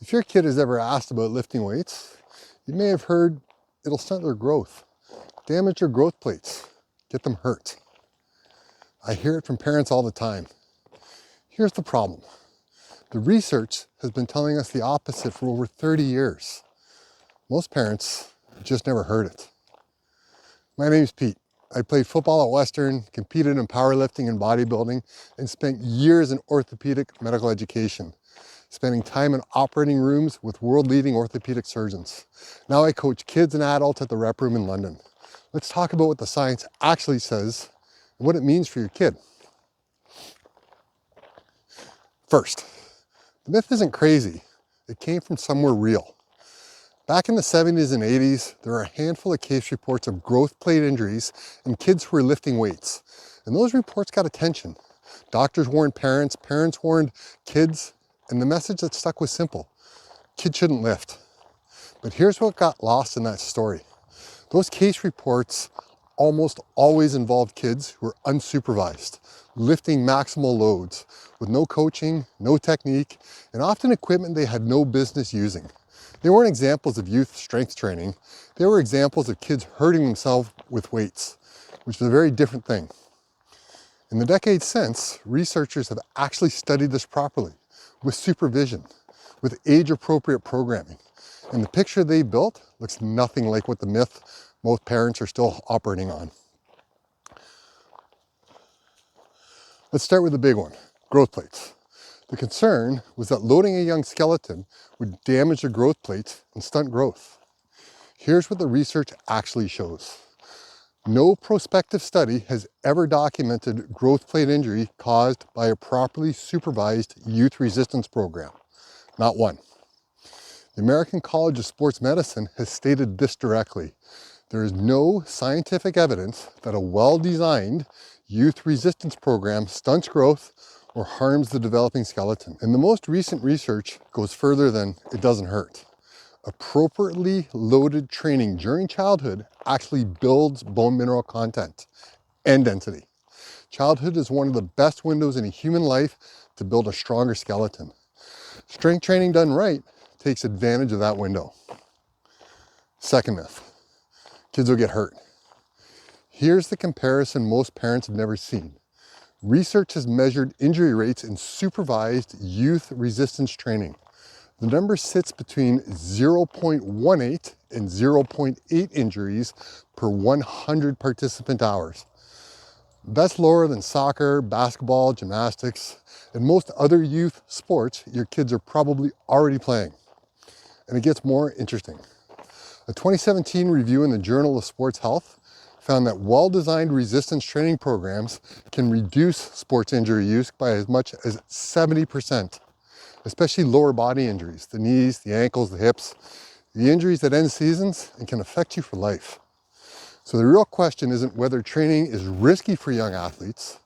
If your kid has ever asked about lifting weights, you may have heard it'll stunt their growth, damage their growth plates, get them hurt. I hear it from parents all the time. Here's the problem. The research has been telling us the opposite for over 30 years. Most parents just never heard it. My name is Pete. I played football at Western, competed in powerlifting and bodybuilding, and spent years in orthopedic medical education, spending time in operating rooms with world-leading orthopedic surgeons. Now I coach kids and adults at the Rep Room in London. Let's talk about what the science actually says and what it means for your kid. First, the myth isn't crazy. It came from somewhere real. Back in the 70s and 80s, there were a handful of case reports of growth plate injuries in kids who were lifting weights. And those reports got attention. Doctors warned parents, parents warned kids, and the message that stuck was simple. Kids shouldn't lift. But here's what got lost in that story. Those case reports almost always involved kids who were unsupervised, lifting maximal loads with no coaching, no technique, and often equipment they had no business using. They weren't examples of youth strength training. They were examples of kids hurting themselves with weights, which is a very different thing. In the decades since, researchers have actually studied this properly, with supervision, with age-appropriate programming. And the picture they built looks nothing like what the myth most parents are still operating on. Let's start with the big one, growth plates. The concern was that loading a young skeleton would damage the growth plates and stunt growth. Here's what the research actually shows. No prospective study has ever documented growth plate injury caused by a properly supervised youth resistance program. Not one. The American College of Sports Medicine has stated this directly. There is no scientific evidence that a well-designed youth resistance program stunts growth or harms the developing skeleton. And the most recent research goes further than it doesn't hurt. Appropriately loaded training during childhood actually builds bone mineral content and density. Childhood is one of the best windows in a human life to build a stronger skeleton. Strength training done right takes advantage of that window. Second myth, kids will get hurt. Here's the comparison most parents have never seen. Research has measured injury rates in supervised youth resistance training. The number sits between 0.18 and 0.8 injuries per 100 participant hours. That's lower than soccer, basketball, gymnastics, and most other youth sports your kids are probably already playing. And it gets more interesting. A 2017 review in the Journal of Sports Health found that well-designed resistance training programs can reduce sports injury use by as much as 70%, especially lower body injuries, the knees, the ankles, the hips, the injuries that end seasons and can affect you for life. So the real question isn't whether training is risky for young athletes.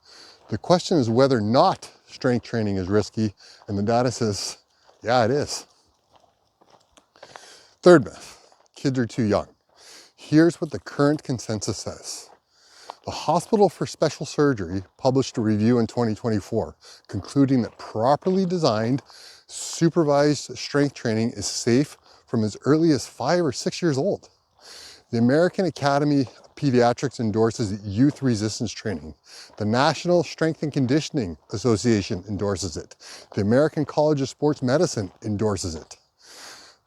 The question is whether or not strength training is risky, and the data says, yeah, it is. Third myth, kids are too young. Here's what the current consensus says. The Hospital for Special Surgery published a review in 2024 concluding that properly designed, supervised strength training is safe from as early as 5 or 6 years old. The American Academy of Pediatrics endorses youth resistance training. The National Strength and Conditioning Association endorses it. The American College of Sports Medicine endorses it.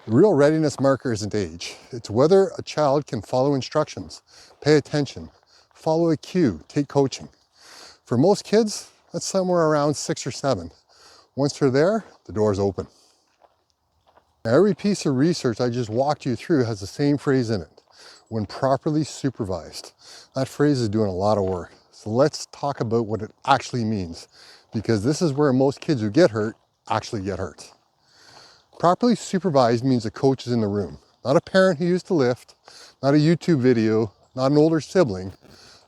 The real readiness marker isn't age. It's whether a child can follow instructions, pay attention, follow a cue, take coaching. For most kids, that's somewhere around 6 or 7. Once they're there, the door's open. Now, every piece of research I just walked you through has the same phrase in it, when properly supervised. That phrase is doing a lot of work. So let's talk about what it actually means, because this is where most kids who get hurt actually get hurt. Properly supervised means a coach is in the room, not a parent who used to lift, not a YouTube video, not an older sibling,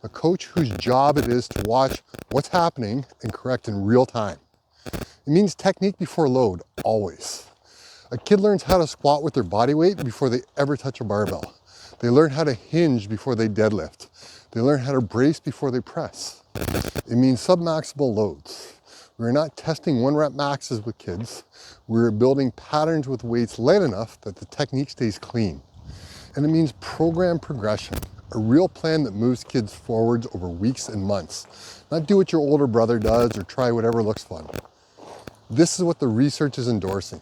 a coach whose job it is to watch what's happening and correct in real time. It means technique before load, always. A kid learns how to squat with their body weight before they ever touch a barbell. They learn how to hinge before they deadlift. They learn how to brace before they press. It means submaximal loads. We're not testing 1 rep maxes with kids. We're building patterns with weights light enough that the technique stays clean. And it means program progression, a real plan that moves kids forwards over weeks and months. Not do what your older brother does or try whatever looks fun. This is what the research is endorsing.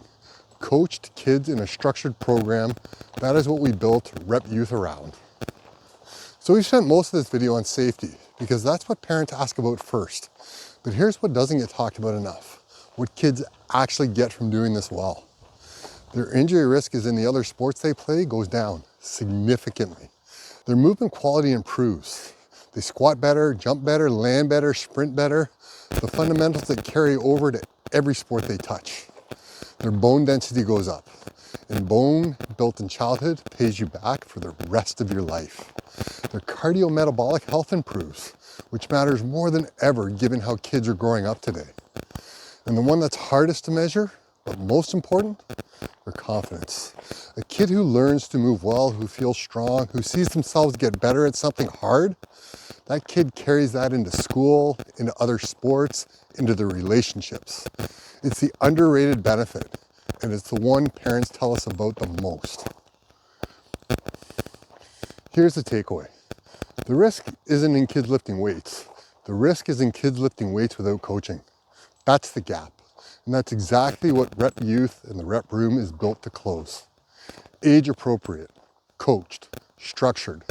Coached kids in a structured program, that is what we built Rep Youth around. So we've spent most of this video on safety because that's what parents ask about first. But here's what doesn't get talked about enough, what kids actually get from doing this well. Their injury risk is in the other sports they play goes down significantly. Their movement quality improves. They squat better, jump better, land better, sprint better. The fundamentals that carry over to every sport they touch. Their bone density goes up. And bone built in childhood pays you back for the rest of your life. Their cardiometabolic health improves, which matters more than ever given how kids are growing up today. And the one that's hardest to measure, but most important, their confidence. A kid who learns to move well, who feels strong, who sees themselves get better at something hard, that kid carries that into school, into other sports, into their relationships. It's the underrated benefit, and it's the one parents tell us about the most. Here's the takeaway. The risk isn't in kids lifting weights. The risk is in kids lifting weights without coaching. That's the gap. And that's exactly what Rep Youth and the Rep Room is built to close. Age appropriate, coached, structured,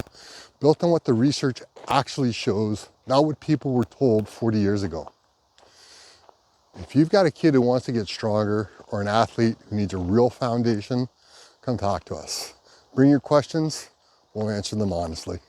built on what the research actually shows, not what people were told 40 years ago. If you've got a kid who wants to get stronger or an athlete who needs a real foundation, come talk to us. Bring your questions, we'll answer them honestly.